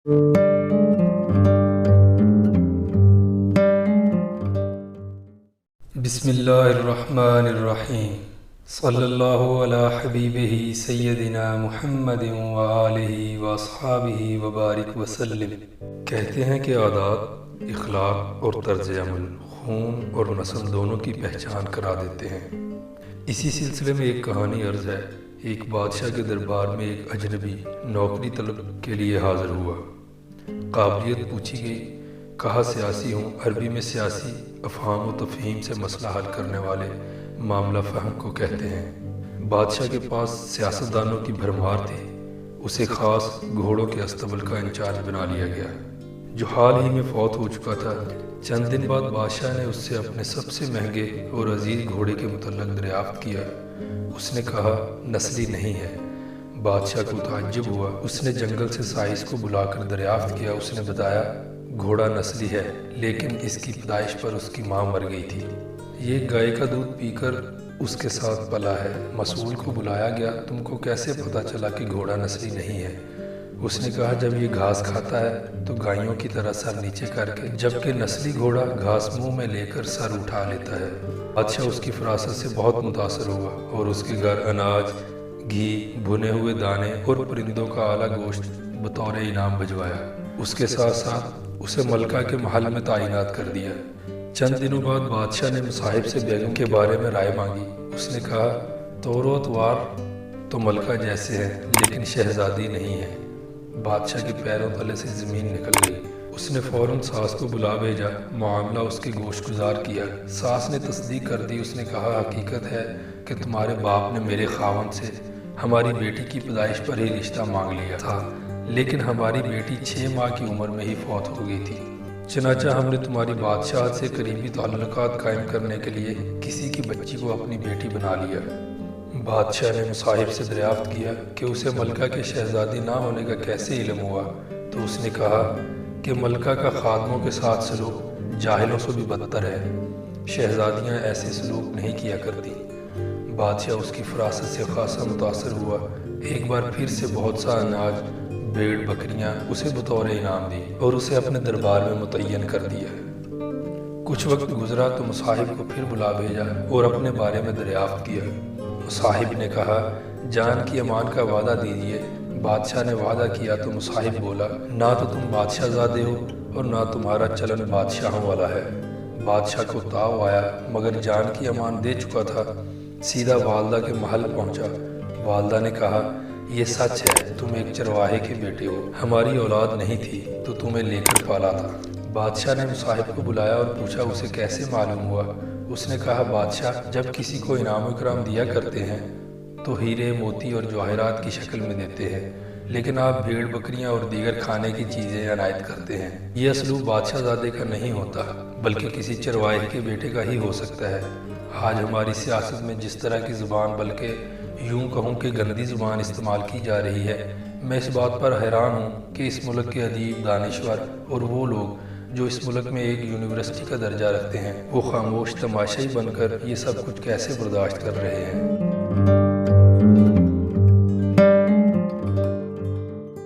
بسم اللہ الرحمن الرحیم، صلی اللہ علی حبیبہ سیدنا محمد وآلہ واصحابہ وبارک وسلم۔ کہتے ہیں کہ عادات اخلاق اور طرز عمل خون اور نسل دونوں کی پہچان کرا دیتے ہیں۔ اسی سلسلے میں ایک کہانی عرض ہے۔ ایک بادشاہ کے دربار میں ایک اجنبی نوکری طلب کے لیے حاضر ہوا۔ قابلیت پوچھی گئی، کہا سیاسی ہوں۔ عربی میں سیاسی افہام و تفہیم سے مسئلہ حل کرنے والے معاملہ فہم کو کہتے ہیں۔ بادشاہ کے پاس سیاستدانوں کی بھرمار تھی۔ اسے خاص گھوڑوں کے استبل کا انچارج بنا لیا گیا، جو حال ہی میں فوت ہو چکا تھا۔ چند دن بعد بادشاہ نے اس سے اپنے سب سے مہنگے اور عزیز گھوڑے کے متعلق دریافت کیا۔ اس نے کہا نسلی نہیں ہے۔ بادشاہ کو تعجب ہوا۔ اس نے جنگل سے سائس کو بلا کر دریافت کیا۔ اس نے بتایا گھوڑا نسلی ہے، لیکن اس کی پیدائش پر اس کی ماں مر گئی تھی۔ یہ گائے کا دودھ پی کر اس کے ساتھ پلا ہے۔ مسئول کو بلایا گیا، تم کو کیسے پتا چلا کہ گھوڑا نسلی نہیں ہے؟ اس نے کہا جب یہ گھاس کھاتا ہے تو گائیوں کی طرح سر نیچے کر کے، جبکہ نسلی گھوڑا گھاس منہ میں لے کر سر اٹھا لیتا ہے۔ بادشاہ اس کی فراست سے بہت متاثر ہوا اور اس کے گھر اناج، گھی، بھنے ہوئے دانے اور پرندوں کا اعلیٰ گوشت بطور انعام بھجوایا۔ اس کے ساتھ ساتھ اسے ملکہ کے محل میں تعینات کر دیا۔ چند دنوں بعد بادشاہ نے مصاحب سے بیگم کے بارے میں رائے مانگی۔ اس نے کہا طور و اتوار تو ملکہ جیسے ہیں، لیکن شہزادی نہیں ہے۔ بادشاہ کے پیروں تلے سے زمین نکل گئی۔ اس نے فوراً ساس کو بلا بھیجا، معاملہ اس کے گوش گزار کیا۔ ساس نے تصدیق کر دی۔ اس نے کہا حقیقت ہے کہ تمہارے باپ نے میرے خاوند سے ہماری بیٹی کی پیدائش پر ہی رشتہ مانگ لیا تھا، لیکن ہماری بیٹی 6 ماہ کی عمر میں ہی فوت ہو گئی تھی۔ چنانچہ ہم نے تمہاری بادشاہت سے قریبی تعلقات قائم کرنے کے لیے کسی کی بچی کو اپنی بیٹی بنا لیا۔ بادشاہ نے مصاحب سے دریافت کیا کہ اسے ملکہ کے شہزادی نہ ہونے کا کیسے علم ہوا، تو اس نے کہا کہ ملکہ کا خادموں کے ساتھ سلوک جاہلوں سے بھی بدتر ہے۔ شہزادیاں ایسے سلوک نہیں کیا کرتی۔ بادشاہ اس کی فراست سے خاصا متاثر ہوا۔ ایک بار پھر سے بہت سا اناج، بھیڑ بکریاں اسے بطور انعام دی اور اسے اپنے دربار میں متعین کر دیا۔ کچھ وقت گزرا تو مصاحب کو پھر بلا بھیجا اور اپنے بارے میں دریافت کیا۔ مصاحب نے کہا جان کی امان کا وعدہ دیجیے۔ بادشاہ نے وعدہ کیا تو مصاحب بولا نہ تو تم بادشاہ زادے ہو اور نہ تمہارا چلن بادشاہوں والا ہے۔ بادشاہ کو تاؤ آیا، مگر جان کی امان دے چکا تھا۔ سیدھا والدہ کے محل پہنچا۔ والدہ نے کہا یہ سچ ہے، تم ایک چرواہے کے بیٹے ہو، ہماری اولاد نہیں تھی تو تمہیں لے کر پالا تھا۔ بادشاہ نے مصاحب کو بلایا اور پوچھا اسے کیسے معلوم ہوا؟ اس نے کہا بادشاہ جب کسی کو انعام و اکرام دیا کرتے ہیں تو ہیرے، موتی اور جواہرات کی شکل میں دیتے ہیں، لیکن آپ بھیڑ بکریاں اور دیگر کھانے کی چیزیں عنایت کرتے ہیں۔ یہ اسلوب بادشاہ زادے کا نہیں ہوتا، بلکہ کسی چرواہے کے بیٹے کا ہی ہو سکتا ہے۔ آج ہماری سیاست میں جس طرح کی زبان، بلکہ یوں کہوں کہ گندی زبان استعمال کی جا رہی ہے، میں اس بات پر حیران ہوں کہ اس ملک کے ادیب، دانشور اور وہ لوگ جو اس ملک میں ایک یونیورسٹی کا درجہ رکھتے ہیں، وہ خاموش تماشائی بن کر یہ سب کچھ کیسے برداشت کر رہے ہیں۔